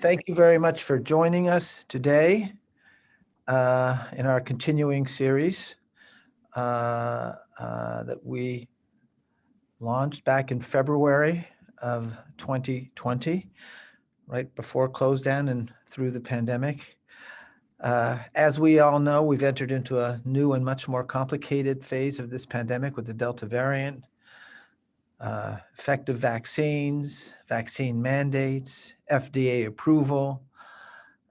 thank you very much for joining us today in our continuing series that we launched back in February of 2020, right before close down and through the pandemic. As we all know, we've entered into a new and much more complicated phase of this pandemic with the Delta variant. Effective vaccines, vaccine mandates, FDA approval,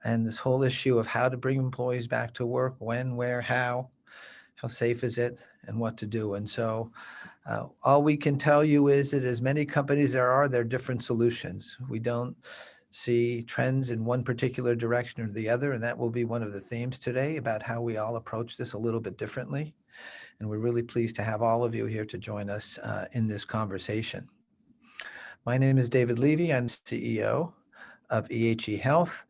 and this whole issue of how to bring employees back to work, when, where, how safe is it, and what to do. And so all we can tell you is that as many companies there are different solutions. We don't see trends in one particular direction or the other, and that will be one of the themes today about how we all approach this a little bit differently. And we're really pleased to have all of you here to join us in this conversation. My name is David Levy. I'm CEO of EHE Health.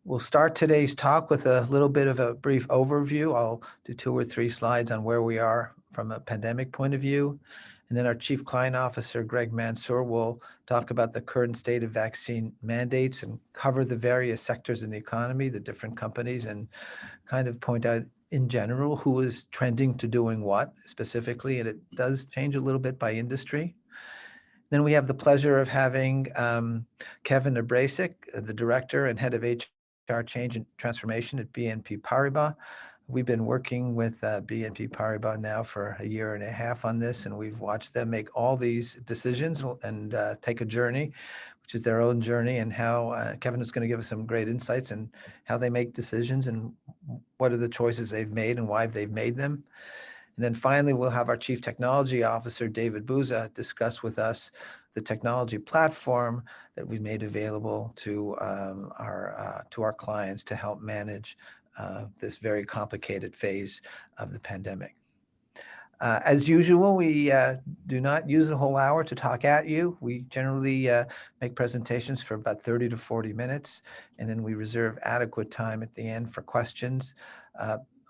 We'll start today's talk with a little bit of a brief overview. I'll do 2 or 3 slides on where we are from a pandemic point of view. And then our Chief Client Officer, Greg Mansur, will talk about the current state of vaccine mandates and cover the various sectors in the economy, the different companies, and kind of point out in general who is trending to doing what specifically, and it does change a little bit by industry. Then we have the pleasure of having Kevin Abraszek, the Director and Head of HR Change and Transformation at BNP Paribas. We've been working with BNP Paribas now for 1.5 years on this, and we've watched them make all these decisions and take a journey, which is their own journey, and how Kevin is going to give us some great insights on how they make decisions and what are the choices they've made and why they've made them. And then finally, we'll have our Chief Technology Officer, David Buza, discuss with us the technology platform that we made available to our clients to help manage this very complicated phase of the pandemic. As usual, we do not use a whole hour to talk at you. We generally make presentations for about 30 to 40 minutes, and then we reserve adequate time at the end for questions.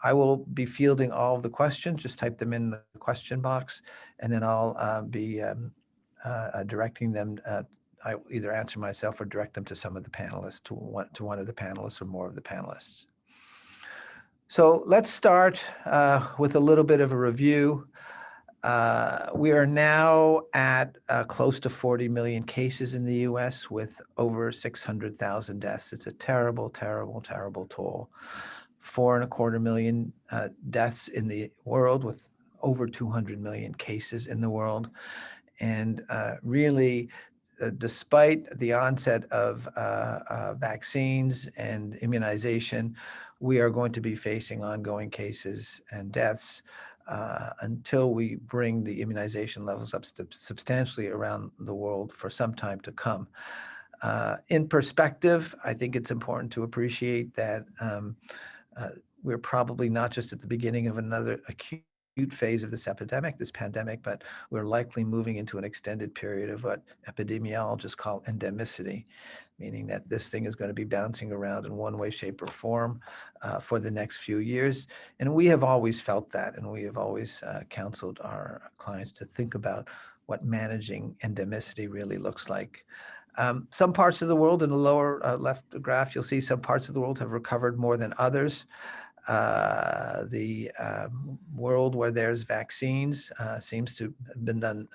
I will be fielding all of the questions. Just type them in the question box, and then I'll be directing them. I will either answer myself or direct them to some of the panelists, to one of the panelists or more of the panelists. So let's start with a little bit of a review. We are now at close to 40 million cases in the US with over 600,000 deaths. It's a terrible, terrible, terrible toll. 4.25 million deaths in the world with over 200 million cases in the world. And really, despite the onset of vaccines and immunization, we are going to be facing ongoing cases and deaths until we bring the immunization levels up substantially around the world for some time to come. In perspective, I think it's important to appreciate that we're probably not just at the beginning of another acute phase of this epidemic, this pandemic, but we're likely moving into an extended period of what epidemiologists call endemicity, meaning that this thing is going to be bouncing around in one way, shape, or form for the next few years. And we have always felt that, and we have always counseled our clients to think about what managing endemicity really looks like. Some parts of the world, in the lower left graph, you'll see some parts of the world have recovered more than others. The world where there's vaccines seems to have been done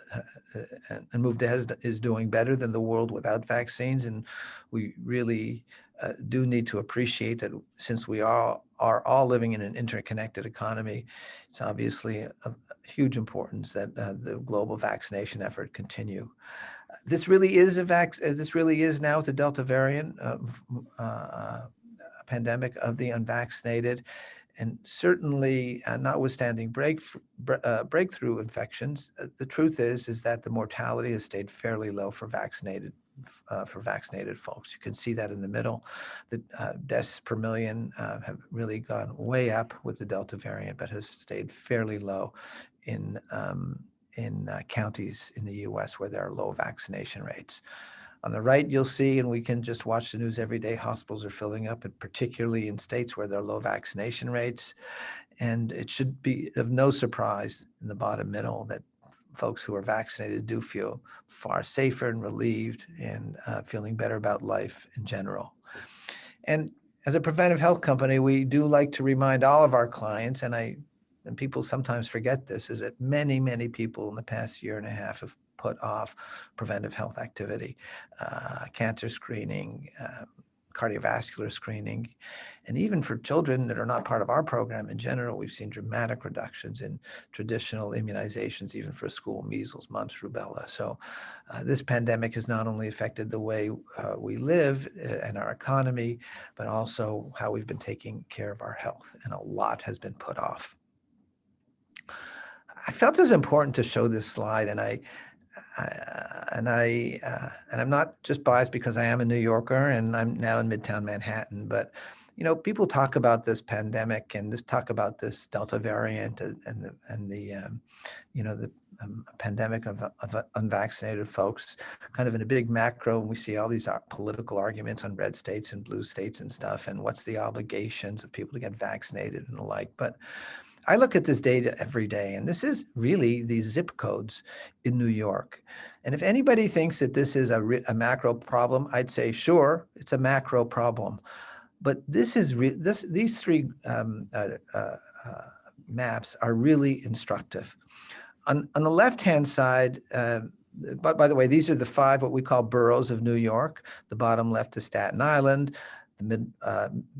and moved ahead is doing better than the world without vaccines. And we really do need to appreciate that since we are all living in an interconnected economy, it's obviously of huge importance that the global vaccination effort continue. This really is now with the Delta variant pandemic of the unvaccinated, and certainly notwithstanding breakthrough infections, the truth is that the mortality has stayed fairly low for vaccinated folks. You can see that in the middle. The deaths per million have really gone way up with the Delta variant, but has stayed fairly low in counties in the US where there are low vaccination rates. On the right, you'll see, and we can just watch the news every day, hospitals are filling up, and particularly in states where there are low vaccination rates. And it should be of no surprise in the bottom middle that folks who are vaccinated do feel far safer and relieved and feeling better about life in general. And as a preventive health company, we do like to remind all of our clients, and people sometimes forget this, is that many, many people in the past year and a half have put off preventive health activity, cancer screening, cardiovascular screening, and even for children that are not part of our program in general, we've seen dramatic reductions in traditional immunizations, even for school measles, mumps, rubella. So this pandemic has not only affected the way we live and our economy, but also how we've been taking care of our health, and a lot has been put off. I felt it was important to show this slide, and I'm not just biased because I am a New Yorker and I'm now in Midtown Manhattan, but people talk about this pandemic and talk about this Delta variant and the pandemic of unvaccinated folks, kind of in a big macro. And we see all these political arguments on red states and blue states and stuff, and what's the obligations of people to get vaccinated and the like. But I look at this data every day, and this is really these zip codes in New York. And if anybody thinks that this is a macro problem, I'd say, sure, it's a macro problem. But this is these three maps are really instructive. On the left-hand side, by the way, these are the 5 what we call boroughs of New York. The bottom left is Staten Island. The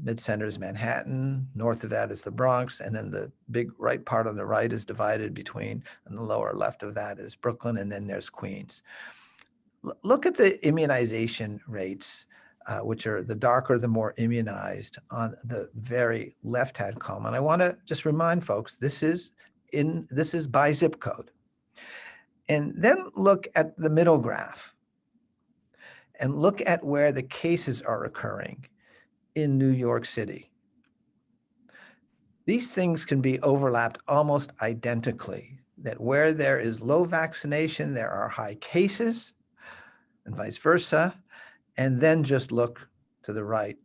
mid-center is Manhattan, north of that is the Bronx, and then the big right part on the right is divided between, and the lower left of that is Brooklyn, and then there's Queens. Look at the immunization rates, which are the darker, the more immunized on the very left-hand column. And I want to just remind folks, this is by zip code. And then look at the middle graph and look at where the cases are occurring in New York City. These things can be overlapped almost identically, that where there is low vaccination, there are high cases, and vice versa. And then just look to the right,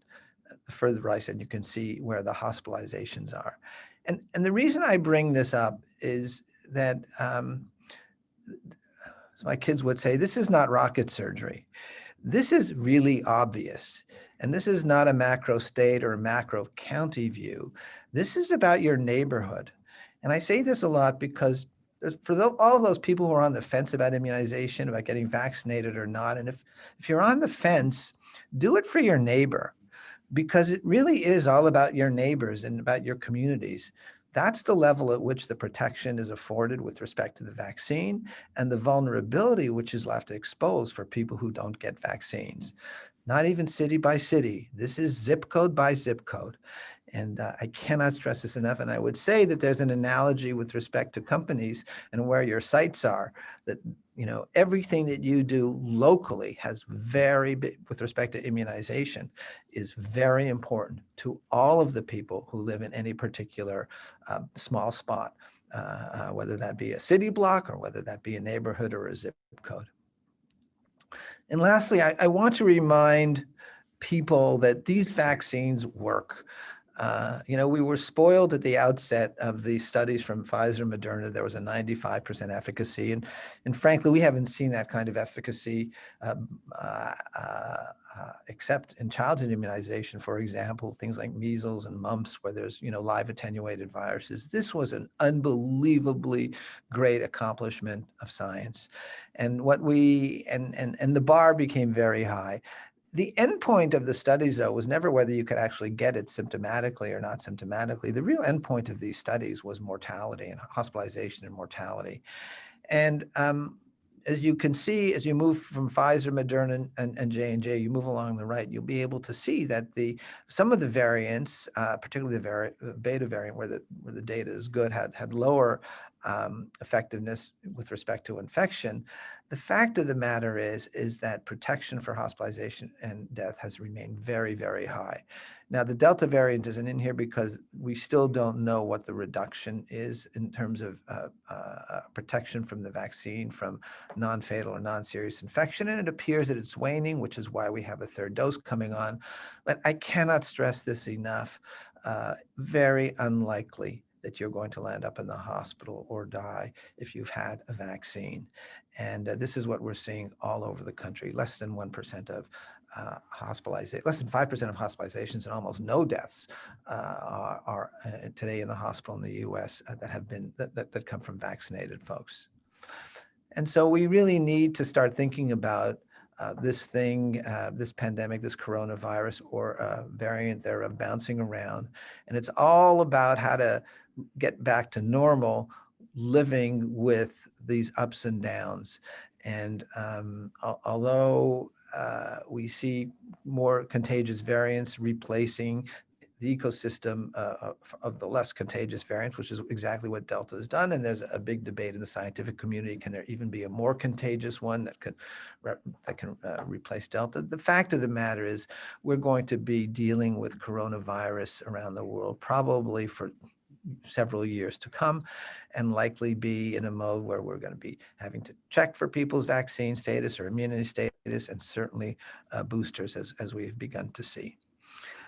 further right, and you can see where the hospitalizations are. And the reason I bring this up is that, as my kids would say, this is not rocket surgery. This is really obvious. And this is not a macro state or a macro county view. This is about your neighborhood. And I say this a lot because for all of those people who are on the fence about immunization, about getting vaccinated or not, and if you're on the fence, do it for your neighbor, because it really is all about your neighbors and about your communities. That's the level at which the protection is afforded with respect to the vaccine, and the vulnerability which is left exposed for people who don't get vaccines. Not even city by city. This is zip code by zip code. And I cannot stress this enough. And I would say that there's an analogy with respect to companies and where your sites are, that everything that you do locally has very big, with respect to immunization, is very important to all of the people who live in any particular small spot, whether that be a city block or whether that be a neighborhood or a zip code. And lastly, I want to remind people that these vaccines work. We were spoiled at the outset of these studies from Pfizer and Moderna. There was a 95% efficacy. And frankly, we haven't seen that kind of efficacy except in childhood immunization, for example, things like measles and mumps, where there's, live attenuated viruses. This was an unbelievably great accomplishment of science. And and the bar became very high. The endpoint of the studies, though, was never whether you could actually get it symptomatically or not symptomatically. The real endpoint of these studies was mortality and hospitalization and mortality. And as you can see, as you move from Pfizer, Moderna, and J&J, you move along the right, you'll be able to see that some of the variants, particularly the beta variant, where the data is good, had lower effectiveness with respect to infection. The fact of the matter is that protection for hospitalization and death has remained very, very high. Now, the Delta variant isn't in here because we still don't know what the reduction is in terms of protection from the vaccine from non-fatal or non-serious infection. And it appears that it's waning, which is why we have a third dose coming on. But I cannot stress this enough. Very unlikely that you're going to land up in the hospital or die if you've had a vaccine. And this is what we're seeing all over the country. Less than 1% of less than 5% of hospitalizations and almost no deaths are today in the hospital in the U.S. That come from vaccinated folks. And so we really need to start thinking about this pandemic, this coronavirus or variant thereof bouncing around. And it's all about how to get back to normal living with these ups and downs. And although we see more contagious variants replacing the ecosystem of the less contagious variants, which is exactly what Delta has done. And there's a big debate in the scientific community. Can there even be a more contagious one that can replace Delta? The fact of the matter is we're going to be dealing with coronavirus around the world probably for several years to come, and likely be in a mode where we're going to be having to check for people's vaccine status or immunity status, and certainly boosters as we've begun to see.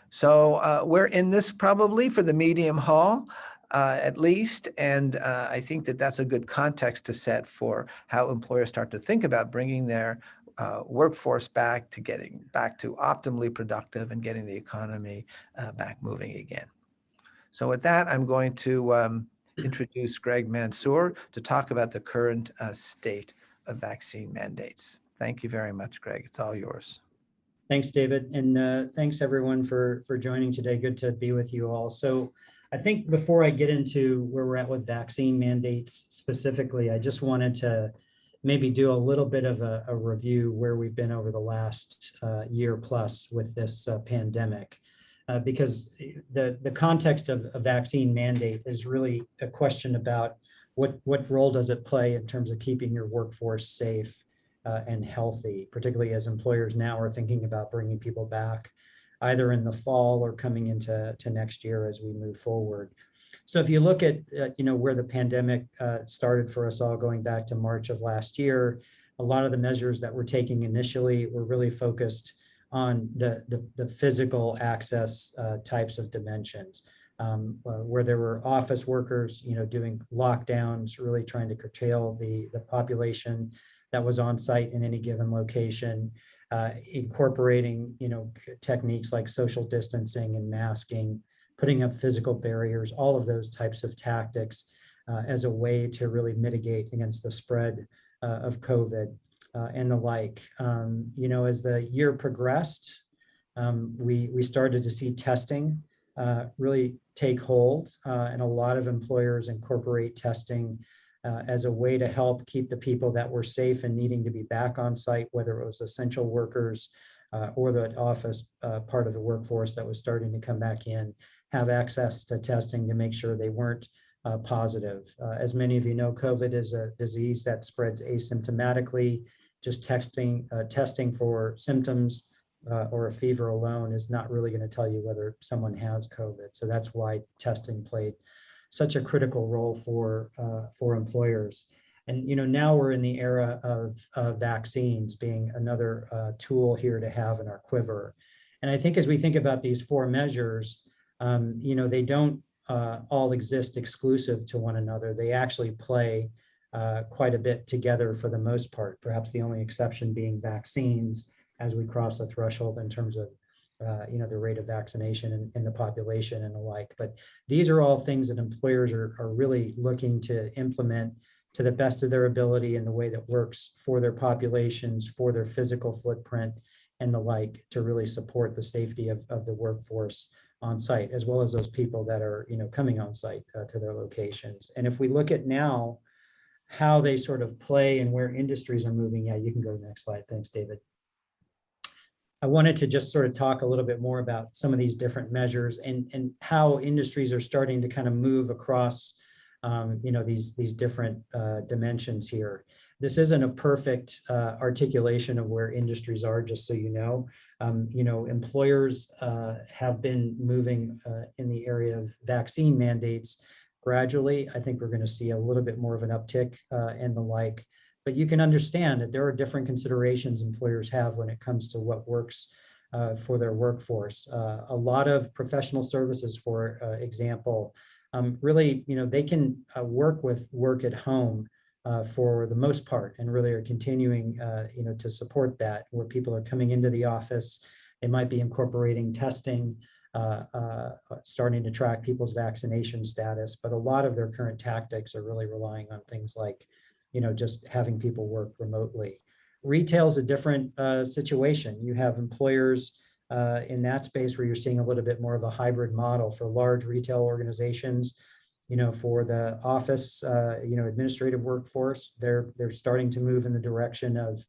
So we're in this probably for the medium haul, at least, and I think that that's a good context to set for how employers start to think about bringing their workforce back to getting back to optimally productive and getting the economy back moving again. So with that, I'm going to introduce Greg Mansur to talk about the current state of vaccine mandates. Thank you very much, Greg. It's all yours. Thanks, David. And thanks everyone for joining today. Good to be with you all. So I think before I get into where we're at with vaccine mandates specifically, I just wanted to maybe do a little bit of a review where we've been over the last year plus with this pandemic. Because the context of a vaccine mandate is really a question about what role does it play in terms of keeping your workforce safe and healthy, particularly as employers now are thinking about bringing people back either in the fall or coming into next year as we move forward. So if you look at where the pandemic started for us all going back to March of last year, a lot of the measures that we're taking initially were really focused on the physical access types of dimensions, where there were office workers, doing lockdowns, really trying to curtail the population that was on site in any given location, incorporating, techniques like social distancing and masking, putting up physical barriers, all of those types of tactics as a way to really mitigate against the spread of COVID. And the like. As the year progressed, we started to see testing really take hold, and a lot of employers incorporate testing as a way to help keep the people that were safe and needing to be back on site, whether it was essential workers or the office part of the workforce that was starting to come back in, have access to testing to make sure they weren't positive. As many of you know, COVID is a disease that spreads asymptomatically. Just testing for symptoms or a fever alone is not really going to tell you whether someone has COVID. So that's why testing played such a critical role for employers. And now we're in the era of vaccines being another tool here to have in our quiver. And I think as we think about these four measures, they don't all exist exclusive to one another. They actually play quite a bit together for the most part, perhaps the only exception being vaccines as we cross the threshold in terms of the rate of vaccination in the population and the like. But these are all things that employers are really looking to implement to the best of their ability in the way that works for their populations, for their physical footprint and the like, to really support the safety of the workforce on site, as well as those people that are coming on site to their locations. And if we look at now how they sort of play and where industries are moving. Yeah, you can go to the next slide. Thanks, David. I wanted to just sort of talk a little bit more about some of these different measures and how industries are starting to kind of move across, these different dimensions here. This isn't a perfect articulation of where industries are, just so you know. Employers have been moving in the area of vaccine mandates gradually. I think we're going to see a little bit more of an uptick and the like, but you can understand that there are different considerations employers have when it comes to what works for their workforce. A lot of professional services, for example, really, they can work at home for the most part, and really are continuing, to support that, where people are coming into the office. They might be incorporating testing, starting to track people's vaccination status, but a lot of their current tactics are really relying on things like, just having people work remotely. Retail is a different situation. You have employers in that space where you're seeing a little bit more of a hybrid model for large retail organizations. For the office, administrative workforce, they're starting to move in the direction of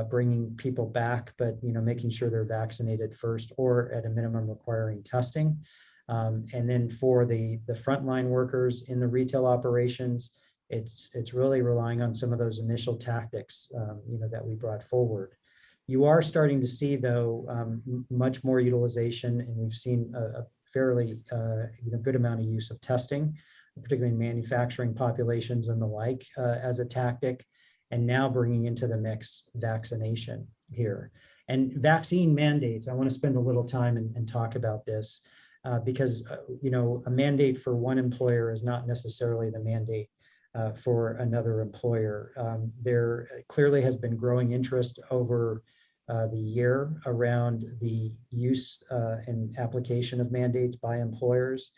bringing people back, but making sure they're vaccinated first, or at a minimum requiring testing. And then for the frontline workers in the retail operations, it's really relying on some of those initial tactics, that we brought forward. You are starting to see, though, much more utilization, and we've seen a fairly good amount of use of testing, particularly in manufacturing populations and the like, as a tactic, and now bringing into the mix vaccination here. And vaccine mandates, I want to spend a little time and talk about this, because a mandate for one employer is not necessarily the mandate for another employer. There clearly has been growing interest over the year around the use and application of mandates by employers.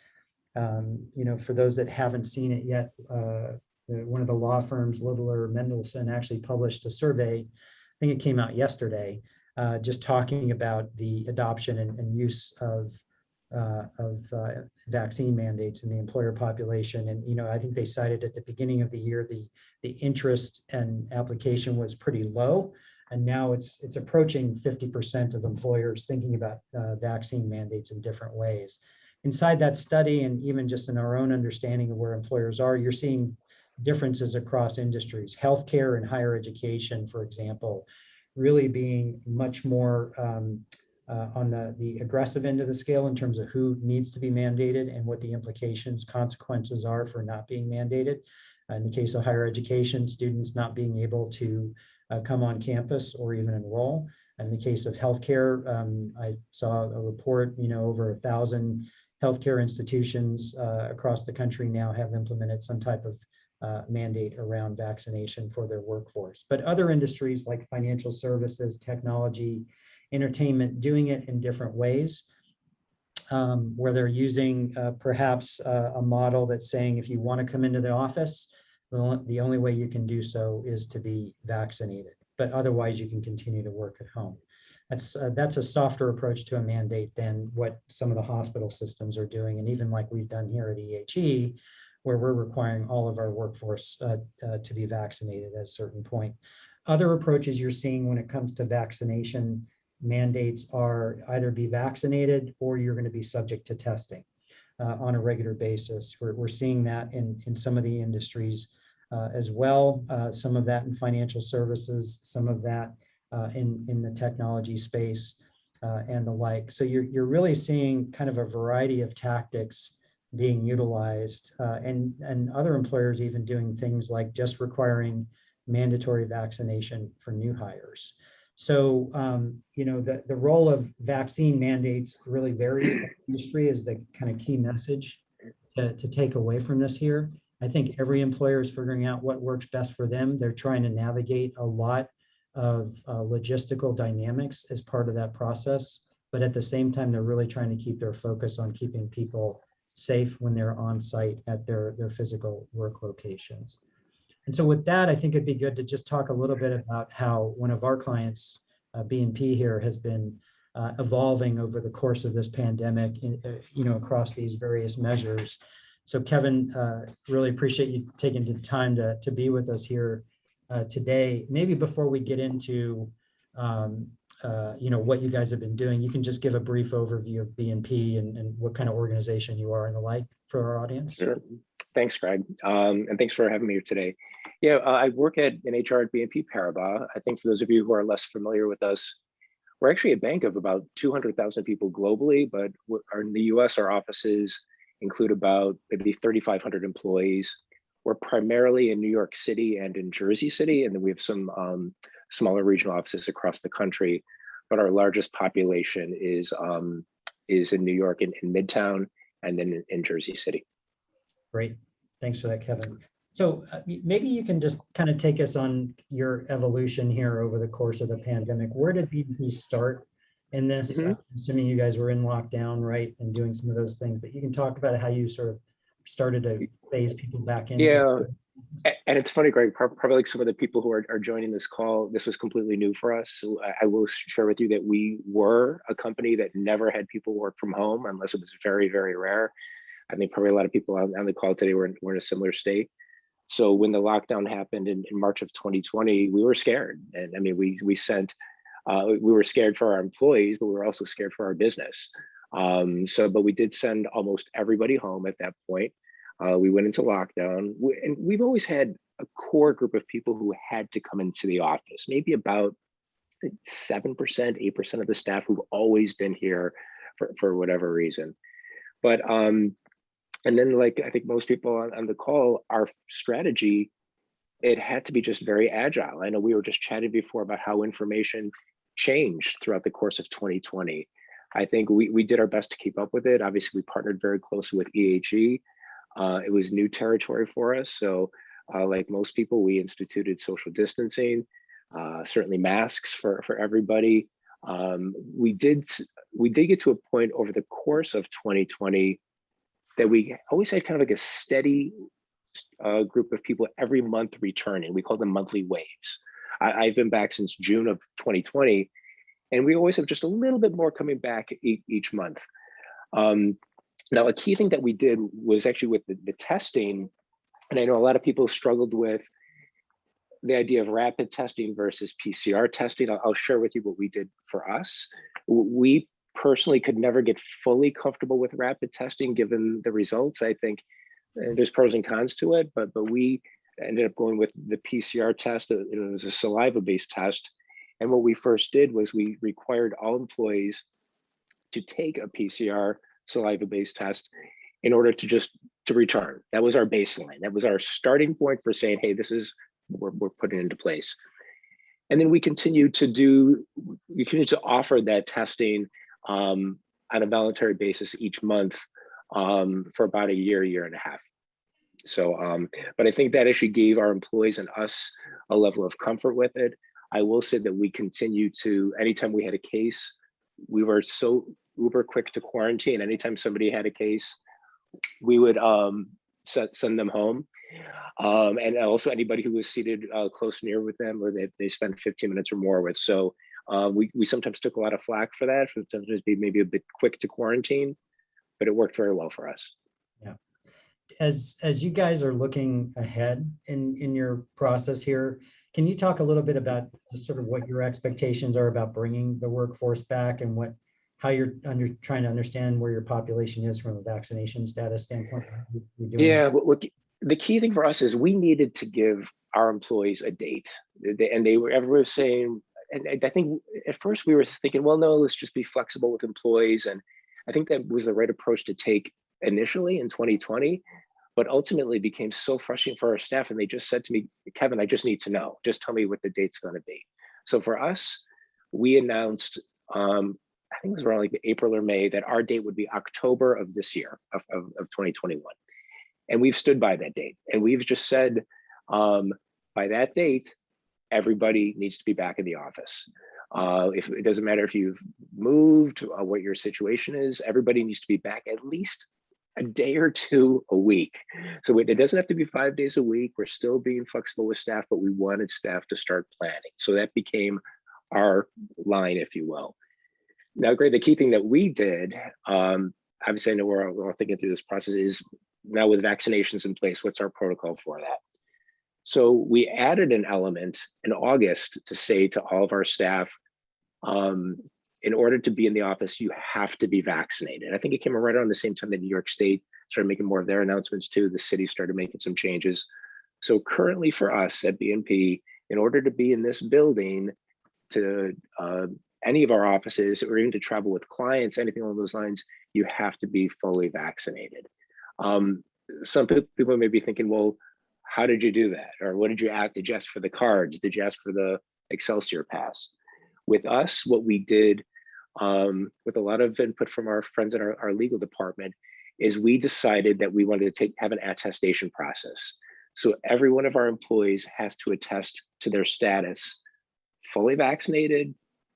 For those that haven't seen it yet, one of the law firms, Littler Mendelson, actually published a survey. I think it came out yesterday, just talking about the adoption and use of vaccine mandates in the employer population. And I think they cited at the beginning of the year the interest and application was pretty low, and now it's approaching 50% of employers thinking about vaccine mandates in different ways. Inside that study, and even just in our own understanding of where employers are, you're seeing differences across industries. Healthcare and higher education, for example, really being much more on the aggressive end of the scale in terms of who needs to be mandated and what the implications, consequences are for not being mandated. In the case of higher education, students not being able to come on campus or even enroll. In the case of healthcare, I saw a report, over 1,000 healthcare institutions across the country now have implemented some type of mandate around vaccination for their workforce. But other industries like financial services, technology, entertainment, doing it in different ways, where they're using perhaps a model that's saying, if you want to come into the office, the only way you can do so is to be vaccinated, but otherwise you can continue to work at home. That's a softer approach to a mandate than what some of the hospital systems are doing, and even like we've done here at EHE, where we're requiring all of our workforce to be vaccinated at a certain point. Other approaches you're seeing when it comes to vaccination mandates are either be vaccinated or you're going to be subject to testing on a regular basis. We're seeing that in some of the industries as well, some of that in financial services, some of that in the technology space and the like. So you're really seeing kind of a variety of tactics being utilized, and other employers even doing things like just requiring mandatory vaccination for new hires. So, the role of vaccine mandates really varies in the industry is the kind of key message to take away from this here. I think every employer is figuring out what works best for them. They're trying to navigate a lot of logistical dynamics as part of that process. But at the same time, they're really trying to keep their focus on keeping people safe when they're on site at their physical work locations. And so with that, I think it'd be good to just talk a little bit about how one of our clients, BNP here, has been evolving over the course of this pandemic, across these various measures. So Kevin, really appreciate you taking the time to be with us here today. Maybe before we get into what you guys have been doing, you can just give a brief overview of BNP and what kind of organization you are and the like for our audience. Sure. Thanks, Greg. And thanks for having me here today. I work in HR at BNP Paribas. I think for those of you who are less familiar with us, we're actually a bank of about 200,000 people globally, but in the US, our offices include about maybe 3,500 employees. We're primarily in New York City and in Jersey City, and then we have some smaller regional offices across the country. But our largest population is in New York in Midtown, and then in Jersey City. Great, thanks for that, Kevin. So maybe you can just kind of take us on your evolution here over the course of the pandemic. Where did BNP start in this? Mhm. Assuming you guys were in lockdown, right, and doing some of those things, but you can talk about how you sort of started to phase people back into. Yeah, and it's funny, Greg, probably like some of the people who are joining this call, this was completely new for us. So I will share with you that we were a company that never had people work from home unless it was very, very rare. I think probably a lot of people on the call today were in a similar state. So when the lockdown happened in March of 2020, we were scared. And I mean, we were scared for our employees, but we were also scared for our business. But we did send almost everybody home at that point. We went into lockdown, and we've always had a core group of people who had to come into the office, maybe about 7%, 8% of the staff who've always been here for whatever reason. But and then, like I think most people on the call, our strategy, it had to be just very agile. I know we were just chatting before about how information changed throughout the course of 2020. I think we did our best to keep up with it. Obviously, we partnered very closely with EHE. It was new territory for us. So like most people, we instituted social distancing, certainly masks for everybody. We did get to a point over the course of 2020 that we always had kind of like a steady group of people every month returning. We call them monthly waves. I've been back since June of 2020, and we always have just a little bit more coming back each month. Now, a key thing that we did was actually with the testing, and I know a lot of people struggled with the idea of rapid testing versus PCR testing. I'll share with you what we did for us. We personally could never get fully comfortable with rapid testing given the results. I think there's pros and cons to it, but we ended up going with the PCR test. It was a saliva-based test. And what we first did was we required all employees to take a PCR saliva-based test in order to return. That was our baseline. That was our starting point for saying, hey, this is what we're putting into place. And then we continue to offer that testing on a voluntary basis each month for about a year and a half. So, but I think that actually gave our employees and us a level of comfort with it. I will say that we continue to, anytime we had a case, we were so uber quick to quarantine. Anytime somebody had a case, we would send them home. And also anybody who was seated close near with them or they spent 15 minutes or more with. So we sometimes took a lot of flack for that, for sometimes be maybe a bit quick to quarantine, but it worked very well for us. Yeah. As you guys are looking ahead in your process here, can you talk a little bit about just sort of what your expectations are about bringing the workforce back and how you're trying to understand where your population is from a vaccination status standpoint? Yeah, the key thing for us is we needed to give our employees a date, and everyone was saying, and I think at first we were thinking, well, no, let's just be flexible with employees, and I think that was the right approach to take initially in 2020. But ultimately became so frustrating for our staff. And they just said to me, Kevin, I just need to know, just tell me what the date's going to be. So for us, we announced, I think it was around like April or May, that our date would be October of this year, of 2021. And we've stood by that date. And we've just said, by that date, everybody needs to be back in the office. If it doesn't matter if you've moved, what your situation is, everybody needs to be back at least a day or two a week. So it doesn't have to be 5 days a week. We're still being flexible with staff, but we wanted staff to start planning. So that became our line, if you will. Now, Greg, the key thing that we did, obviously I know we're all thinking through this process, is now with vaccinations in place, what's our protocol for that? So we added an element in August to say to all of our staff, in order to be in the office, you have to be vaccinated. I think it came right around the same time that New York State started making more of their announcements too. The city started making some changes. So currently for us at BNP, in order to be in this building, to any of our offices, or even to travel with clients, anything along those lines, you have to be fully vaccinated. Some people may be thinking, well, how did you do that? Or what did you ask? Did you ask for the cards? Did you ask for the Excelsior pass? With us, what we did, with a lot of input from our friends in our legal department, is we decided that we wanted to have an attestation process. So every one of our employees has to attest to their status, fully vaccinated,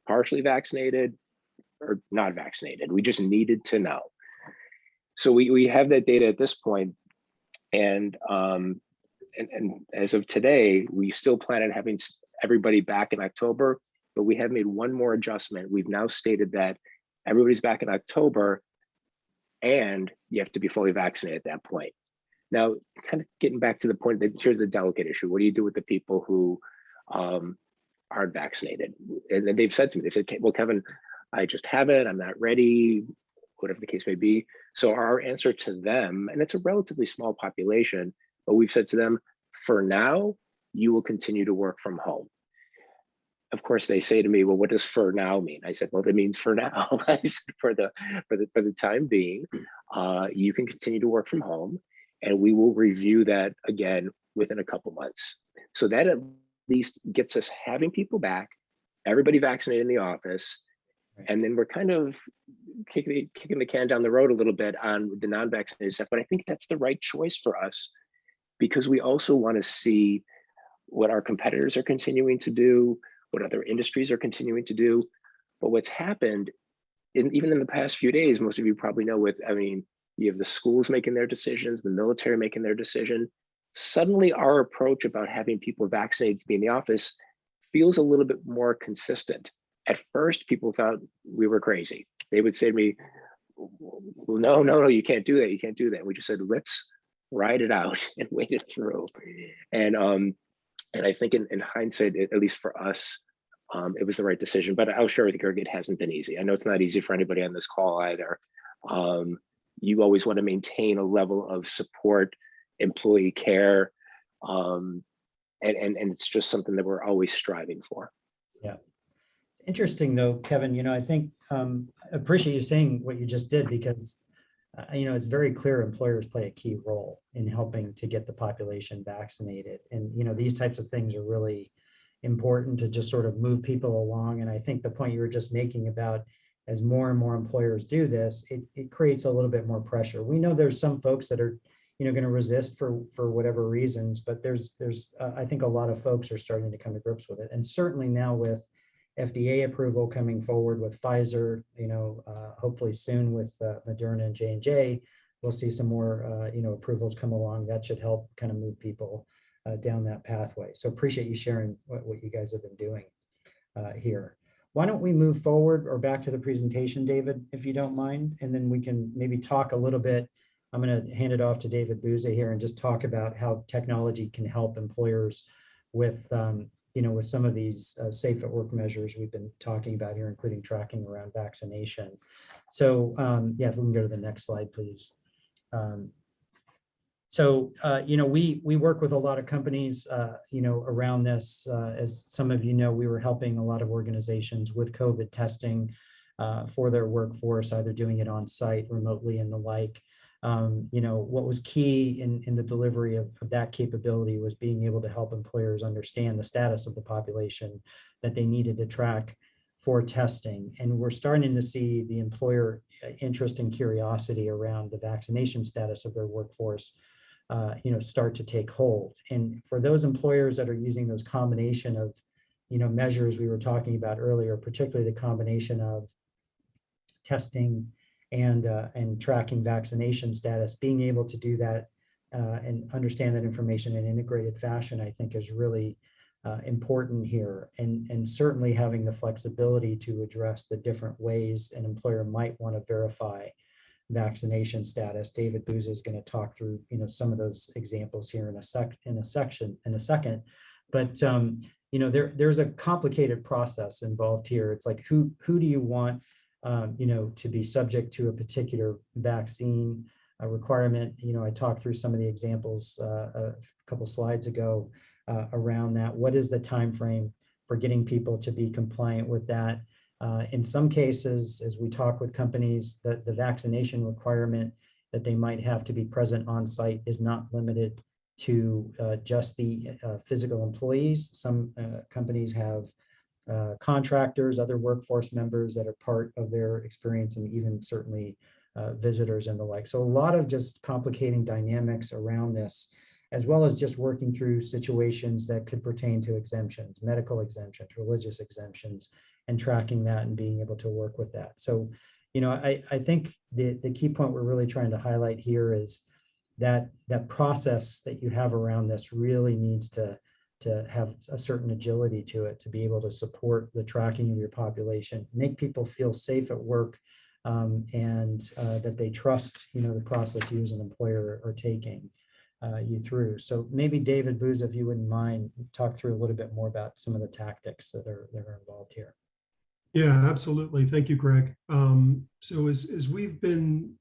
partially vaccinated, or not vaccinated. We just needed to know. So we have that data at this point, and as of today, we still plan on having everybody back in October, but we have made one more adjustment. We've now stated that everybody's back in October, and you have to be fully vaccinated at that point. Now, kind of getting back to the point that here's the delicate issue. What do you do with the people who aren't vaccinated? And they've said to me, they said, well, Kevin, I just haven't, I'm not ready, whatever the case may be. So our answer to them, and it's a relatively small population, but we've said to them, for now, you will continue to work from home. Of course, they say to me, well, what does for now mean? I said, well, it means for now. I said, for the time being, you can continue to work from home, and we will review that again within a couple months. So that at least gets us having people back, everybody vaccinated in the office, and then we're kind of kicking the can down the road a little bit on the non-vaccinated stuff. But I think that's the right choice for us, because we also want to see what our competitors are continuing to do, what other industries are continuing to do. But what's happened, even in the past few days, most of you probably know, you have the schools making their decisions, the military making their decision. Suddenly our approach about having people vaccinated to be in the office feels a little bit more consistent. At first, people thought we were crazy. They would say to me, well, no, you can't do that. You can't do that. And we just said, let's ride it out and wait it through. And I think in hindsight, at least for us, it was the right decision. But I'll share with you, Greg, it hasn't been easy. I know it's not easy for anybody on this call either. You always want to maintain a level of support, employee care, and it's just something that we're always striving for. Yeah. It's interesting though, Kevin, I think I appreciate you saying what you just did, because it's very clear employers play a key role in helping to get the population vaccinated. And, these types of things are really important to just sort of move people along. And I think the point you were just making about, as more and more employers do this, it creates a little bit more pressure. We know there's some folks that are, going to resist for whatever reasons, but there's I think a lot of folks are starting to come to grips with it. And certainly now with FDA approval coming forward with Pfizer, hopefully soon with Moderna and J&J, we'll see some more, approvals come along. That should help kind of move people down that pathway. So appreciate you sharing what you guys have been doing here. Why don't we move forward or back to the presentation, David, if you don't mind, and then we can maybe talk a little bit. I'm going to hand it off to David Buza here and just talk about how technology can help employers with with some of these safe at work measures we've been talking about here, including tracking around vaccination. So if we can go to the next slide, please. We work with a lot of companies, around this. As some of you know, we were helping a lot of organizations with COVID testing for their workforce, either doing it on site, remotely, and the like. What was key in the delivery of that capability was being able to help employers understand the status of the population that they needed to track for testing. And we're starting to see the employer interest and curiosity around the vaccination status of their workforce, start to take hold. And for those employers that are using those combination of, measures we were talking about earlier, particularly the combination of testing and tracking vaccination status, being able to do that and understand that information in an integrated fashion, I think is really important here. And certainly having the flexibility to address the different ways an employer might want to verify vaccination status. David Buza is going to talk through, some of those examples here in a second. But there's a complicated process involved here. It's like who do you want to be subject to a particular vaccine requirement? I talked through some of the examples a couple slides ago around that. What is the time frame for getting people to be compliant with that? In some cases, as we talk with companies, the vaccination requirement that they might have to be present on site is not limited to just the physical employees. Some companies have contractors, other workforce members that are part of their experience, and even certainly visitors and the like. So a lot of just complicating dynamics around this. as well as just working through situations that could pertain to exemptions, medical exemptions, religious exemptions, and tracking that and being able to work with that. So, I think the key point we're really trying to highlight here is that process that you have around this really needs to have a certain agility to it, to be able to support the tracking of your population, make people feel safe at work, and that they trust, the process you as an employer are taking you through. So maybe David Buza, if you wouldn't mind, talk through a little bit more about some of the tactics that are involved here. Yeah, absolutely. Thank you, Greg. So as we've been,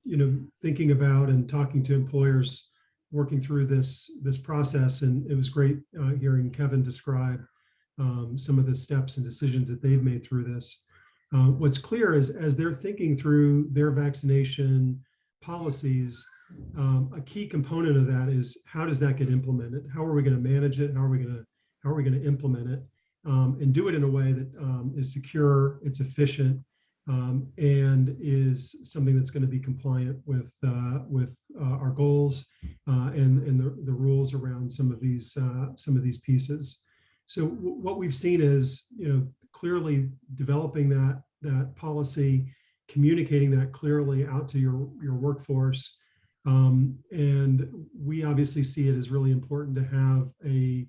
thinking about and talking to employers, working through this process, and it was great hearing Kevin describe some of the steps and decisions that they've made through this. What's clear is as they're thinking through their vaccination policies, a key component of that is how does that get implemented? How are we going to manage it? How are we going to implement it? And do it in a way that is secure, it's efficient, and is something that's going to be compliant with our goals and the rules around some of these pieces. So what we've seen is, clearly developing that policy, communicating that clearly out to your workforce, and we obviously see it as really important to have a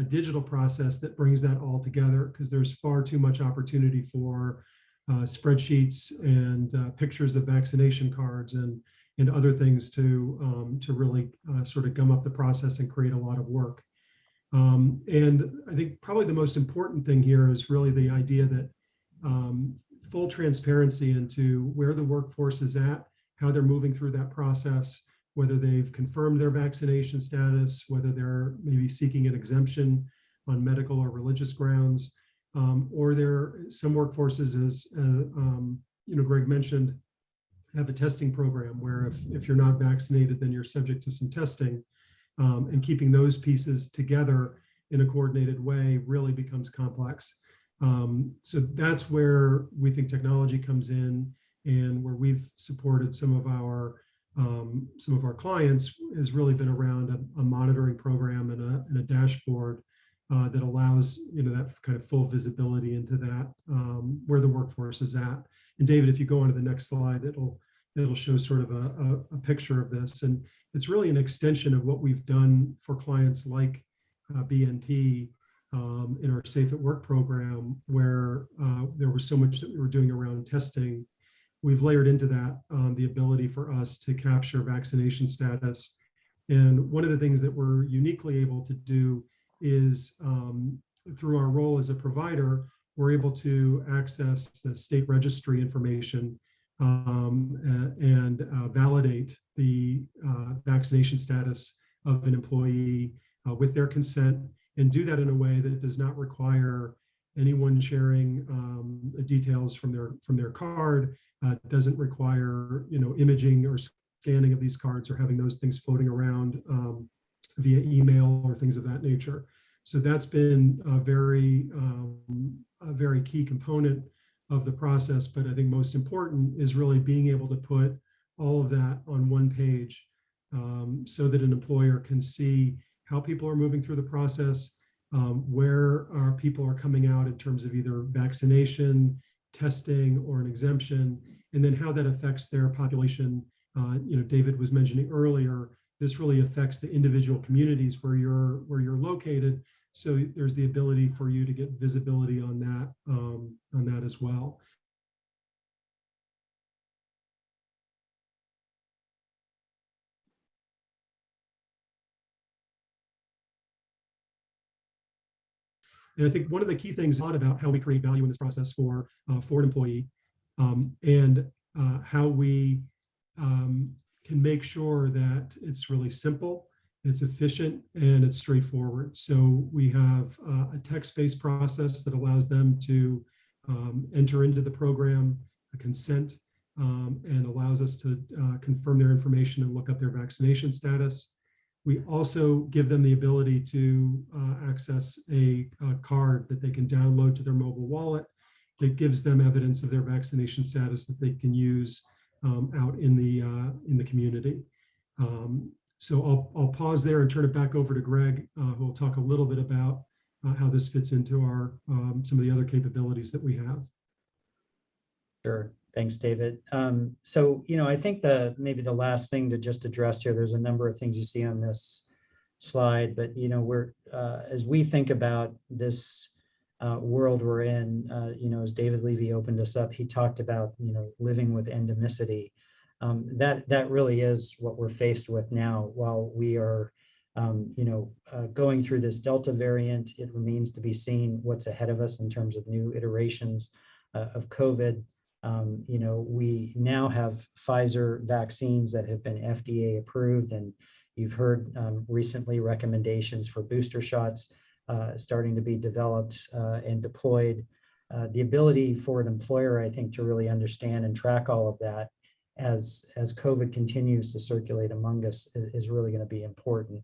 digital process that brings that all together, because there's far too much opportunity for spreadsheets and pictures of vaccination cards and other things to really sort of gum up the process and create a lot of work. And I think probably the most important thing here is really the idea that full transparency into where the workforce is at, how they're moving through that process, whether they've confirmed their vaccination status, whether they're maybe seeking an exemption on medical or religious grounds, or some workforces, as Greg mentioned, have a testing program where if you're not vaccinated, then you're subject to some testing, and keeping those pieces together in a coordinated way really becomes complex. So that's where we think technology comes in, and where we've supported some of our clients has really been around a monitoring program and a dashboard that allows that kind of full visibility into that, where the workforce is at. And David, if you go on to the next slide, it'll show sort of a picture of this, and it's really an extension of what we've done for clients like BNP in our Safe at Work program, where there was so much that we were doing around testing. We've layered into that the ability for us to capture vaccination status. And one of the things that we're uniquely able to do is through our role as a provider, we're able to access the state registry information and validate the vaccination status of an employee with their consent, and do that in a way that does not require anyone sharing details from their card. Doesn't require imaging or scanning of these cards or having those things floating around via email or things of that nature. So that's been a very key component of the process. But I think most important is really being able to put all of that on one page, so that an employer can see how people are moving through the process, where our people are coming out in terms of either vaccination, testing, or an exemption, and then how that affects their population. David was mentioning earlier, this really affects the individual communities where you're located. So there's the ability for you to get visibility on that as well. And I think one of the key things is a lot about how we create value in this process for an employee, and how we can make sure that it's really simple, it's efficient, and it's straightforward. So we have a text-based process that allows them to enter into the program, a consent, and allows us to confirm their information and look up their vaccination status. We also give them the ability to access a card that they can download to their mobile wallet that gives them evidence of their vaccination status that they can use out in the community. So I'll pause there and turn it back over to Greg, who will talk a little bit about how this fits into our some of the other capabilities that we have. Sure. Thanks, David. So, I think maybe the last thing to just address here, there's a number of things you see on this slide, but, we're, as we think about this world we're in, as David Levy opened us up, he talked about, living with endemicity. That really is what we're faced with now. While we are, going through this Delta variant, it remains to be seen what's ahead of us in terms of new iterations of COVID. We now have Pfizer vaccines that have been FDA approved, and you've heard recently recommendations for booster shots starting to be developed and deployed. The ability for an employer, I think, to really understand and track all of that as COVID continues to circulate among us is really going to be important.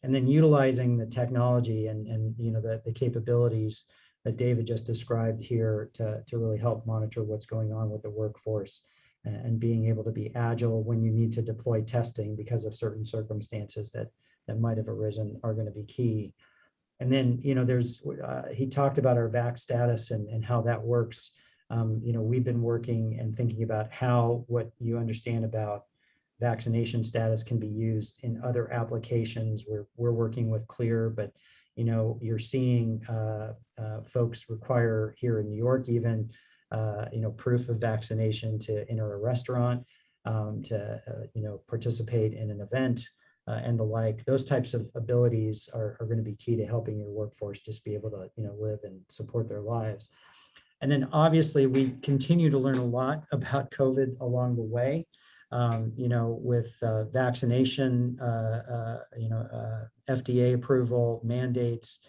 And then utilizing the technology and the capabilities that David just described here to really help monitor what's going on with the workforce and being able to be agile when you need to deploy testing because of certain circumstances that might have arisen are going to be key. And then, he talked about our VaxStatus and how that works. We've been working and thinking about what you understand about vaccination status can be used in other applications. We're working with Clear, but you're seeing folks require here in New York even proof of vaccination to enter a restaurant, to participate in an event and the like. Those types of abilities are going to be key to helping your workforce just be able to live and support their lives. And then obviously we continue to learn a lot about COVID along the way. With vaccination, FDA approval, mandates,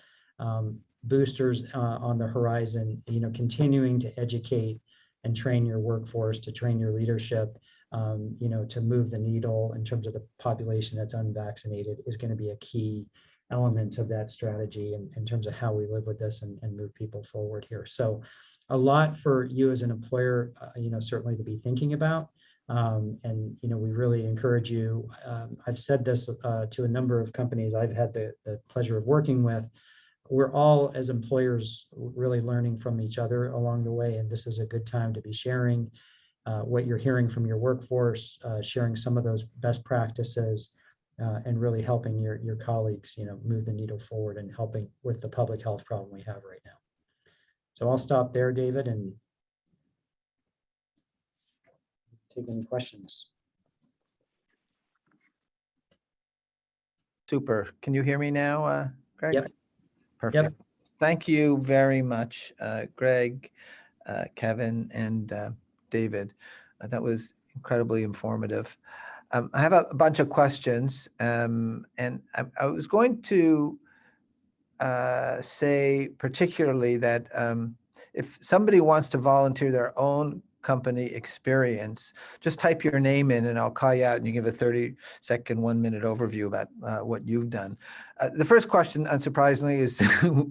boosters on the horizon, continuing to educate and train your workforce, to train your leadership, to move the needle in terms of the population that's unvaccinated is going to be a key element of that strategy in terms of how we live with this and move people forward here. So a lot for you as an employer, certainly to be thinking about. And we really encourage you. I've said this to a number of companies I've had the pleasure of working with. We're all, as employers, really learning from each other along the way, and this is a good time to be sharing what you're hearing from your workforce, sharing some of those best practices, and really helping your colleagues, move the needle forward and helping with the public health problem we have right now. So I'll stop there, David, and take any questions. Super. Can you hear me now, Greg? Yep. Perfect. Yep. Thank you very much, Greg, Kevin, and David. That was incredibly informative. I have a bunch of questions, and I was going to say particularly that if somebody wants to volunteer their own company experience, just type your name in and I'll call you out and you give a 30-second, 1-minute overview about what you've done. The first question, unsurprisingly, is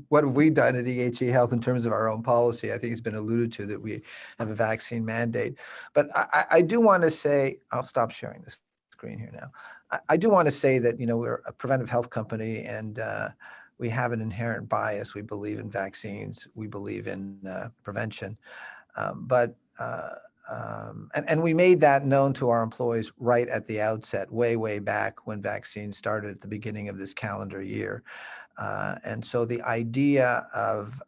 what have we done at EHE Health in terms of our own policy? I think it's been alluded to that we have a vaccine mandate. But I do want to say, I'll stop sharing this screen here now. I do want to say that, we're a preventive health company and we have an inherent bias. We believe in vaccines. We believe in prevention. And we made that known to our employees right at the outset, way back when vaccines started at the beginning of this calendar year. And so the idea of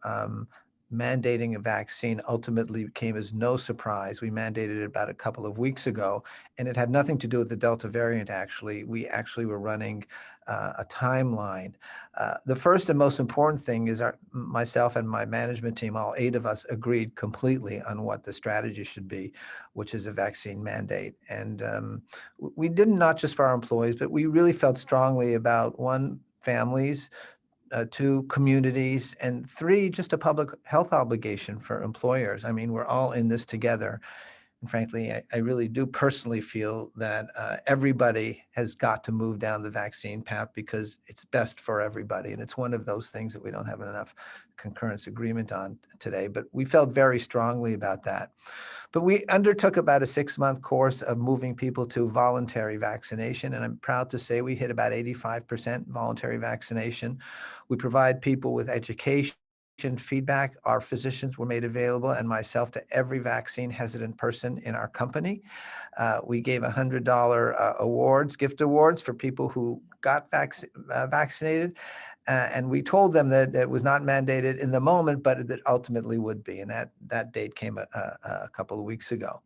mandating a vaccine ultimately came as no surprise. We mandated it about a couple of weeks ago, and it had nothing to do with the Delta variant, actually. We actually were running a timeline. The first and most important thing is myself and my management team, all 8 of us, agreed completely on what the strategy should be, which is a vaccine mandate. And we did not just for our employees, but we really felt strongly about 1, families, 2, communities, and 3, just a public health obligation for employers. I mean, we're all in this together. And frankly, I really do personally feel that everybody has got to move down the vaccine path because it's best for everybody. And it's one of those things that we don't have enough concurrence agreement on today, but we felt very strongly about that. But we undertook about a 6-month course of moving people to voluntary vaccination. And I'm proud to say we hit about 85% voluntary vaccination. We provide people with education, feedback. Our physicians were made available, and myself, to every vaccine hesitant person in our company. We gave $100 awards, gift awards, for people who got vaccinated. And we told them that it was not mandated in the moment, but that ultimately would be. And that date came a couple of weeks ago.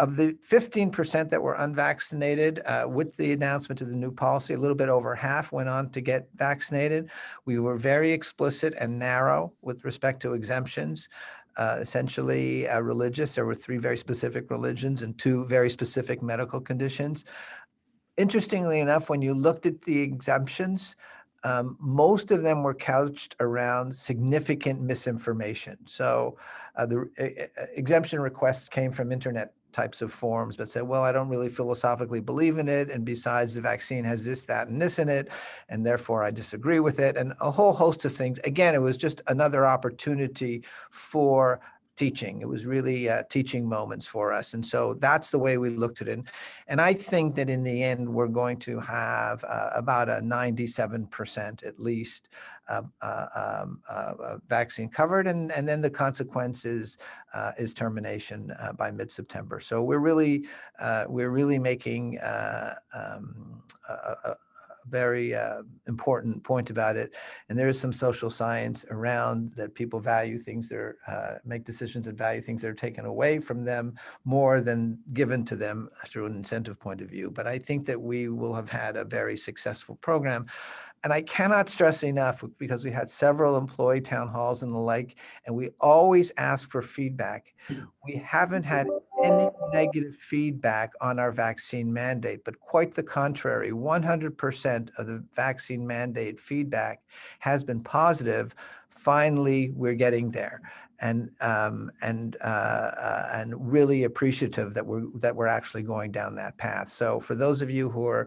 Of the 15% that were unvaccinated, with the announcement of the new policy, a little bit over half went on to get vaccinated. We were very explicit and narrow with respect to exemptions, essentially religious. There were 3 very specific religions and 2 very specific medical conditions. Interestingly enough, when you looked at the exemptions, most of them were couched around significant misinformation. So the exemption requests came from internet types of forms, but said, well, I don't really philosophically believe in it. And besides, the vaccine has this, that, and this in it, and therefore I disagree with it. And a whole host of things. Again, it was just another opportunity for teaching. It was really teaching moments for us. And so that's the way we looked at it. And I think that in the end, we're going to have about a 97% at least vaccine covered. And then the consequence is termination by mid-September. So we're really making a very important point about it. And there is some social science around that. People value things that are, make decisions that value things that are taken away from them more than given to them through an incentive point of view. But I think that we will have had a very successful program. And I cannot stress enough, because we had several employee town halls and the like, and we always ask for feedback. We haven't had any negative feedback on our vaccine mandate, but quite the contrary. 100% of the vaccine mandate feedback has been positive. Finally, we're getting there. And really appreciative that we're actually going down that path. So for those of you who are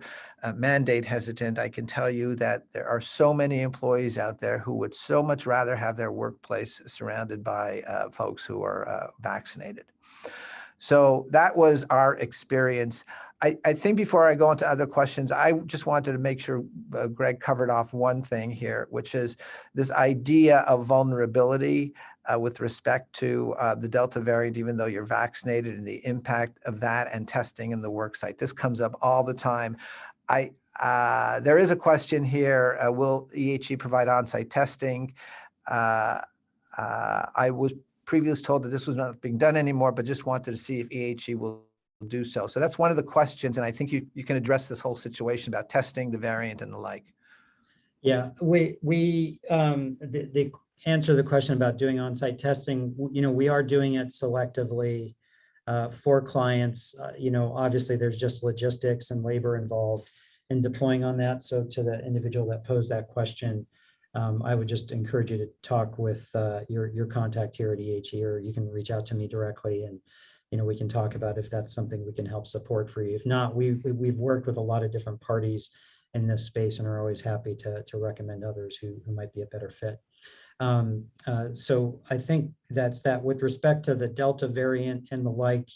mandate hesitant, I can tell you that there are so many employees out there who would so much rather have their workplace surrounded by folks who are vaccinated. So that was our experience. I think before I go into other questions, I just wanted to make sure Greg covered off one thing here, which is this idea of vulnerability with respect to the Delta variant, even though you're vaccinated, and the impact of that and testing in the work site. This comes up all the time. There is a question here, will EHE provide on-site testing? I was previously told that this was not being done anymore, but just wanted to see if EHE will do so. So that's one of the questions, and I think you can address this whole situation about testing, the variant, and the like. Yeah, the answer to the question about doing on-site testing, we are doing it selectively for clients. Obviously there's just logistics and labor involved in deploying on that. So to the individual that posed that question, I would just encourage you to talk with your contact here at EHE, or you can reach out to me directly, and we can talk about if that's something we can help support for you. If not, we've worked with a lot of different parties in this space and are always happy to recommend others who might be a better fit. So I think that's that. With respect to the Delta variant and the like,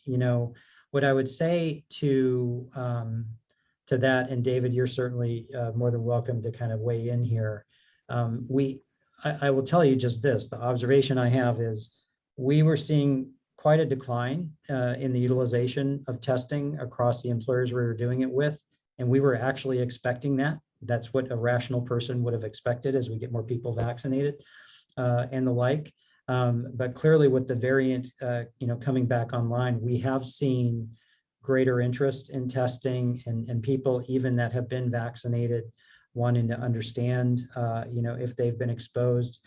what I would say to that, and David, you're certainly more than welcome to kind of weigh in here. I will tell you just this, the observation I have is we were seeing quite a decline in the utilization of testing across the employers we were doing it with. And we were actually expecting that. That's what a rational person would have expected as we get more people vaccinated and the like. But clearly with the variant, coming back online, we have seen greater interest in testing, and people even that have been vaccinated wanting to understand, if they've been exposed.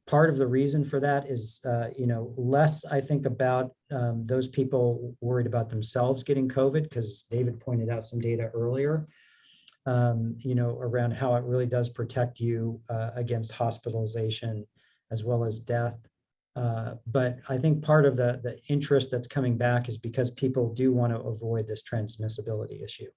Part of the reason for that is, less, I think, about those people worried about themselves getting COVID, because David pointed out some data earlier, around how it really does protect you against hospitalization as well as death. But I think part of the interest that's coming back is because people do want to avoid this transmissibility issue,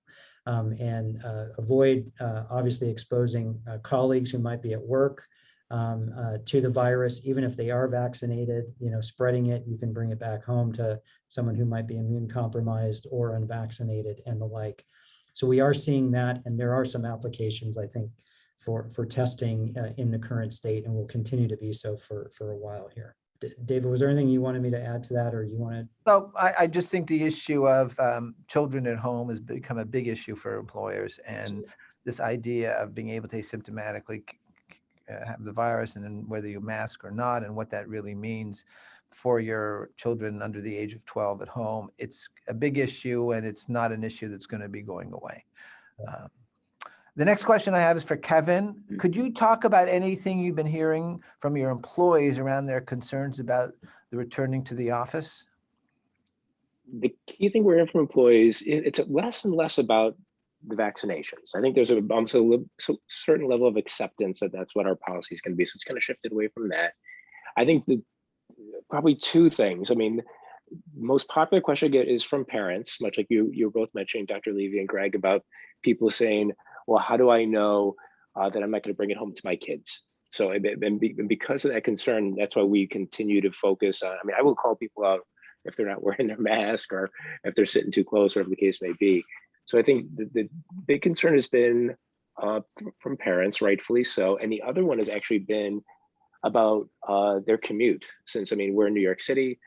and avoid obviously exposing colleagues who might be at work to the virus. Even if they are vaccinated, spreading it, you can bring it back home to someone who might be immune compromised or unvaccinated and the like. So we are seeing that, and there are some applications, I think, for testing in the current state, and will continue to be so for a while here. David, was there anything you wanted me to add to that, or you want to? So I just think the issue of children at home has become a big issue for employers, and this idea of being able to asymptomatically have the virus, and then whether you mask or not, and what that really means for your children under the age of 12 at home, it's a big issue, and it's not an issue that's going to be going away. The next question I have is for Kevin. Could you talk about anything you've been hearing from your employees around their concerns about the returning to the office? The key thing we're hearing from employees, it's less and less about the vaccinations. I think there's almost a certain level of acceptance that that's what our policy is going to be. So it's kind of shifted away from that. I think probably two things. I mean, most popular question I get is from parents, much like you were both mentioning, Dr. Levy and Greg, about people saying, well, how do I know that I'm not going to bring it home to my kids? So, and because of that concern, that's why we continue to focus on, I mean, I will call people out if they're not wearing their mask or if they're sitting too close, whatever the case may be. So I think the big concern has been from parents, rightfully so. And the other one has actually been about their commute. Since, I mean, we're in New York City,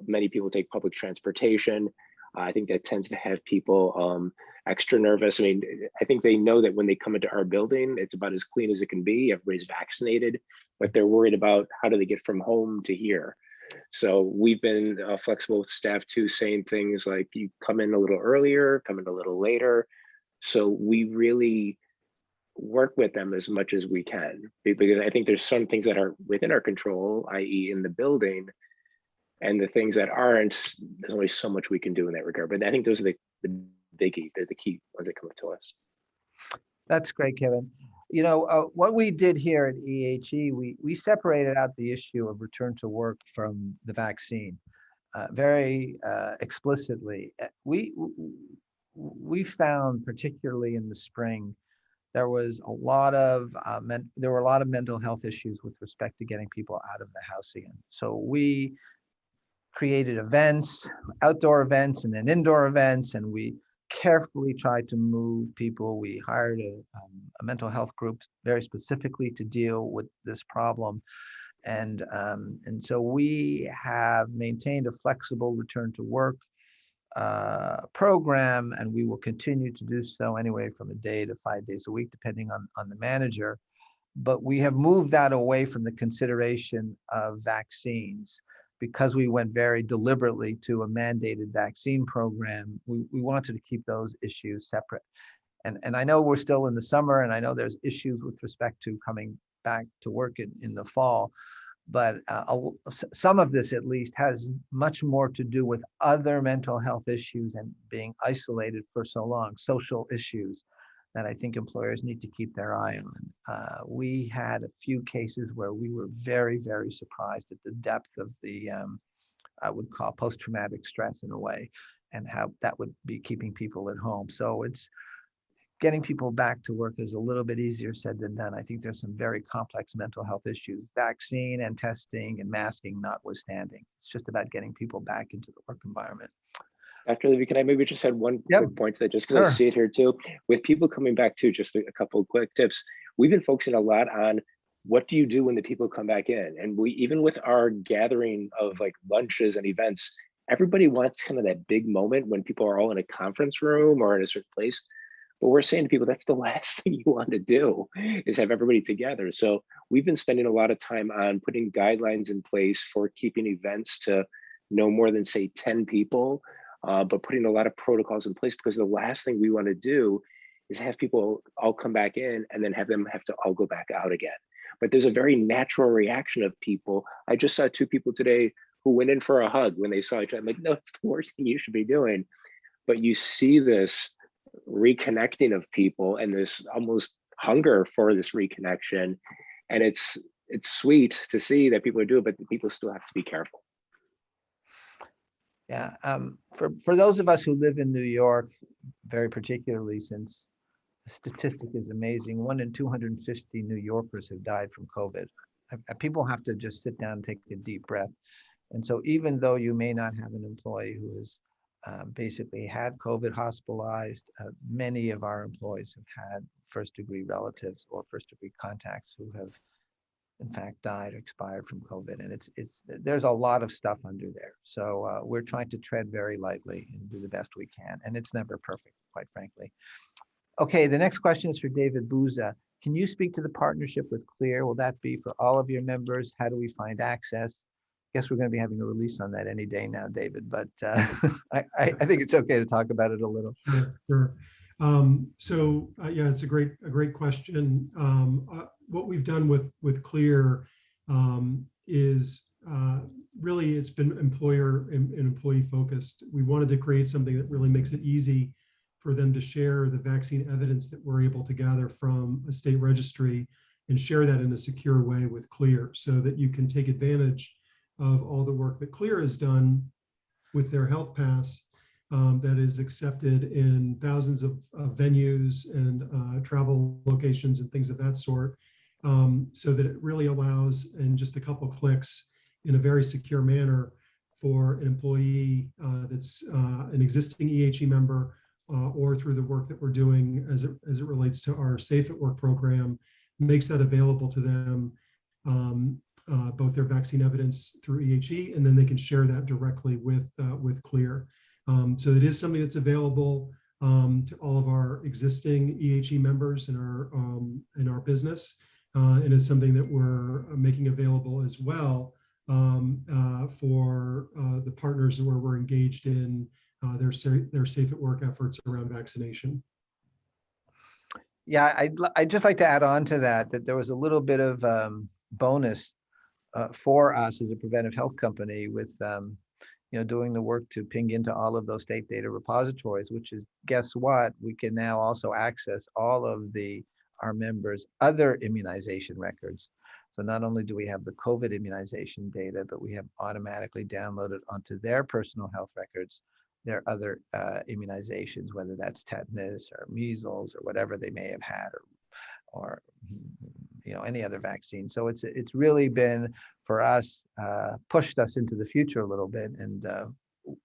many people take public transportation. I think that tends to have people extra nervous. I mean, I think they know that when they come into our building, it's about as clean as it can be. Everybody's vaccinated, but they're worried about how do they get from home to here. So we've been flexible with staff too, saying things like you come in a little earlier, come in a little later. So we really work with them as much as we can, because I think there's some things that are within our control, i.e. in the building, and the things that aren't, there's only so much we can do in that regard. But I think those are the biggie, they're the key ones that come to us. That's great, Kevin. What we did here at EHE, we separated out the issue of return to work from the vaccine very explicitly. We found, particularly in the spring, there was a lot of there were a lot of mental health issues with respect to getting people out of the house again. So we created events, outdoor events, and then indoor events, and we carefully tried to move people. We hired a mental health group very specifically to deal with this problem. And so we have maintained a flexible return to work program, and we will continue to do so anyway from a day to 5 days a week, depending on the manager. But we have moved that away from the consideration of vaccines, because we went very deliberately to a mandated vaccine program. We wanted to keep those issues separate. And I know we're still in the summer, and I know there's issues with respect to coming back to work in the fall, but some of this at least has much more to do with other mental health issues and being isolated for so long, social issues, that I think employers need to keep their eye on. We had a few cases where we were very, very surprised at the depth of the, I would call post-traumatic stress in a way, and how that would be keeping people at home. So it's getting people back to work is a little bit easier said than done. I think there's some very complex mental health issues, vaccine and testing and masking notwithstanding. It's just about getting people back into the work environment. Dr. Levy, can I maybe just add one quick point to that, just because I see it here too? With people coming back too, just a couple of quick tips. We've been focusing a lot on what do you do when the people come back in? And we, even with our gathering of like lunches and events, everybody wants kind of that big moment when people are all in a conference room or in a certain place. But we're saying to people, that's the last thing you want to do, is have everybody together. So we've been spending a lot of time on putting guidelines in place for keeping events to no more than, say, 10 people. But putting a lot of protocols in place, because the last thing we want to do is have people all come back in and then have them have to all go back out again. But there's a very natural reaction of people. I just saw 2 people today who went in for a hug when they saw each other. I'm like, no, it's the worst thing you should be doing. But you see this reconnecting of people and this almost hunger for this reconnection. And it's it's sweet to see that people are doing it, but people still have to be careful. Yeah, for those of us who live in New York, very particularly, since the statistic is amazing, 1 in 250 New Yorkers have died from COVID. People have to just sit down and take a deep breath. And so even though you may not have an employee who has basically had COVID hospitalized, many of our employees have had first-degree relatives or first-degree contacts who have in fact died or expired from COVID. And there's a lot of stuff under there. So we're trying to tread very lightly and do the best we can. And it's never perfect, quite frankly. Okay, the next question is for David Buza. Can you speak to the partnership with Clear? Will that be for all of your members? How do we find access? I guess we're going to be having a release on that any day now, David, but I think it's okay to talk about it a little. Sure. Yeah, it's a great question. What we've done with Clear is really it's been employer and employee focused. We wanted to create something that really makes it easy for them to share the vaccine evidence that we're able to gather from a state registry and share that in a secure way with Clear, so that you can take advantage of all the work that Clear has done with their health pass that is accepted in thousands of venues and travel locations and things of that sort, so that it really allows, in just a couple clicks, in a very secure manner, for an employee that's an existing EHE member or through the work that we're doing as it relates to our Safe at Work program, makes that available to them, both their vaccine evidence through EHE, and then they can share that directly with Clear. So it is something that's available to all of our existing EHE members in our business, and it's something that we're making available as well for the partners where we're engaged in their Safe at Work efforts around vaccination. Yeah, I'd just like to add on to that there was a little bit of bonus for us as a preventive health company with doing the work to ping into all of those state data repositories, which is, guess what? We can now also access all of our members' other immunization records. So not only do we have the COVID immunization data, but we have automatically downloaded onto their personal health records their other immunizations, whether that's tetanus or measles or whatever they may have had, or any other vaccine. So it's really been, for us, pushed us into the future a little bit, and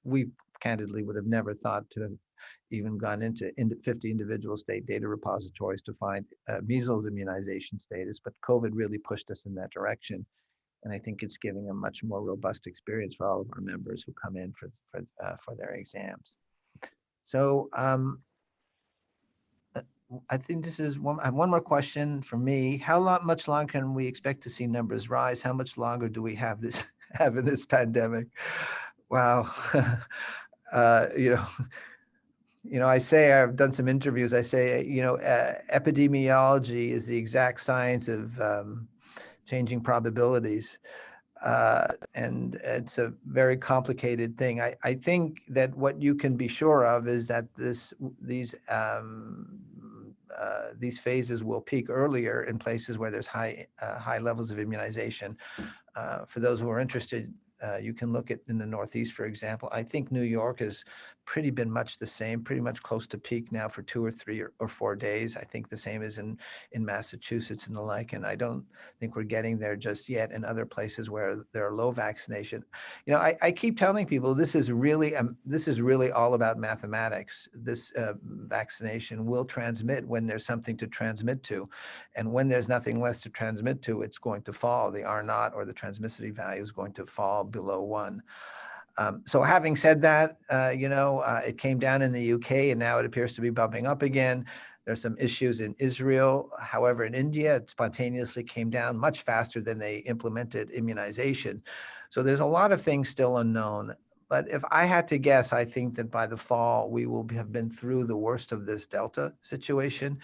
we candidly would have never thought to have even gone into 50 individual state data repositories to find measles immunization status, but COVID really pushed us in that direction. And I think it's giving a much more robust experience for all of our members who come in for their exams. So I think this is I have one more question for me. How much longer can we expect to see numbers rise? How much longer do we have in this pandemic? Wow. I say, I've done some interviews. I say, epidemiology is the exact science of changing probabilities. And it's a very complicated thing. I think that what you can be sure of is that these phases will peak earlier in places where there's high levels of immunization. For those who are interested, you can look at in the Northeast, for example. I think New York has been much the same, pretty much close to peak now for 2 or 3 or 4 days. I think the same is in Massachusetts and the like. And I don't think we're getting there just yet in other places where there are low vaccination. I keep telling people this is really all about mathematics. This vaccination will transmit when there's something to transmit to. And when there's nothing less to transmit to, it's going to fall. The R0 or the transmissivity value is going to fall below 1. So having said that, it came down in the UK and now it appears to be bumping up again. There's some issues in Israel. However, in India, it spontaneously came down much faster than they implemented immunization. So there's a lot of things still unknown. But if I had to guess, I think that by the fall, we will have been through the worst of this Delta situation.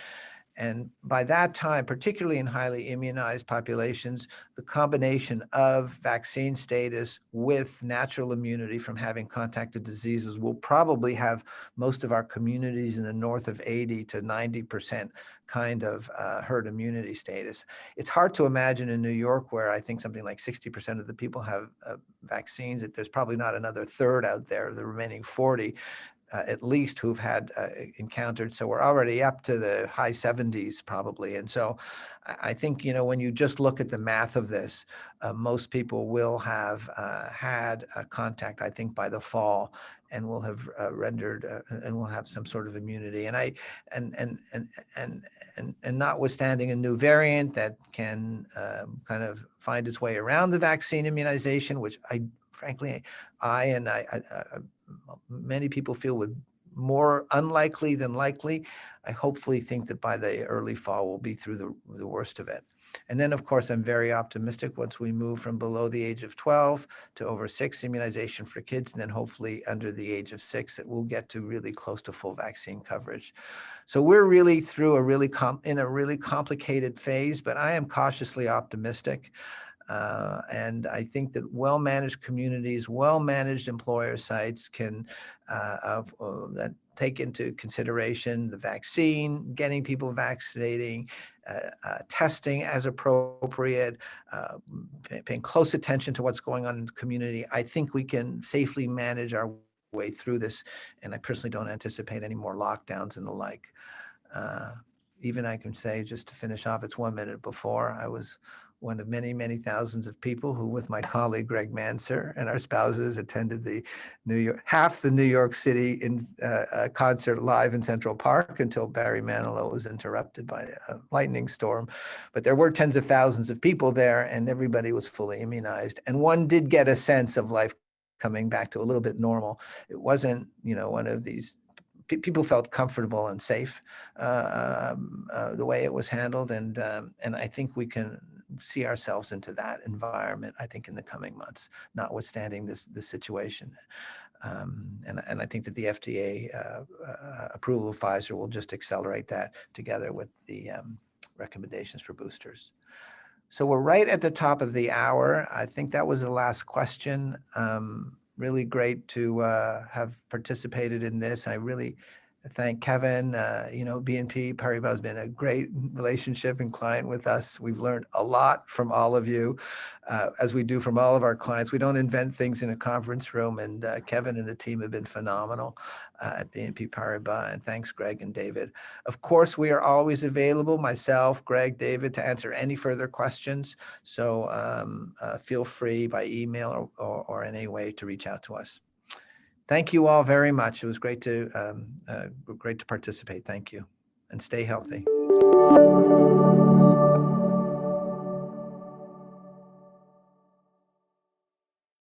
And by that time, particularly in highly immunized populations, the combination of vaccine status with natural immunity from having contacted diseases will probably have most of our communities in the north of 80 to 90% kind of herd immunity status. It's hard to imagine in New York, where I think something like 60% of the people have vaccines, that there's probably not another third out there, the remaining 40, at least, who've had encountered. So we're already up to the high 70s probably. And so I think, when you just look at the math of this, most people will have had a contact, I think, by the fall, and will have rendered and will have some sort of immunity. And notwithstanding a new variant that can kind of find its way around the vaccine immunization, which frankly, many people feel would more unlikely than likely. I hopefully think that by the early fall, we'll be through the worst of it. And then, of course, I'm very optimistic once we move from below the age of 12 to over 6 immunization for kids, and then hopefully under the age of 6, that we'll get to really close to full vaccine coverage. So we're really through a really complicated phase, but I am cautiously optimistic. And I think that well-managed communities, well-managed employer sites can that take into consideration the vaccine, getting people vaccinating, testing as appropriate, paying close attention to what's going on in the community. I think we can safely manage our way through this, and I personally don't anticipate any more lockdowns and the like. Even I can say, just to finish off, it's 1 minute before, I was one of many, many thousands of people who, with my colleague Greg Mansur and our spouses, attended the New York City concert live in Central Park until Barry Manilow was interrupted by a lightning storm. But there were tens of thousands of people there, and everybody was fully immunized. And one did get a sense of life coming back to a little bit normal. It wasn't, one of these. People felt comfortable and safe the way it was handled, and I think we can see ourselves into that environment, I think, in the coming months, notwithstanding this situation. And I think that the FDA approval of Pfizer will just accelerate that, together with the recommendations for boosters. So we're right at the top of the hour. I think that was the last question. Really great to have participated in this. I really thank Kevin. BNP Paribas has been a great relationship and client with us. We've learned a lot from all of you, as we do from all of our clients. We don't invent things in a conference room, and Kevin and the team have been phenomenal at BNP Paribas. And thanks, Greg and David. Of course, we are always available, myself, Greg, David, to answer any further questions. So feel free by email or any way to reach out to us. Thank you all very much. It was great to participate. Thank you, and stay healthy.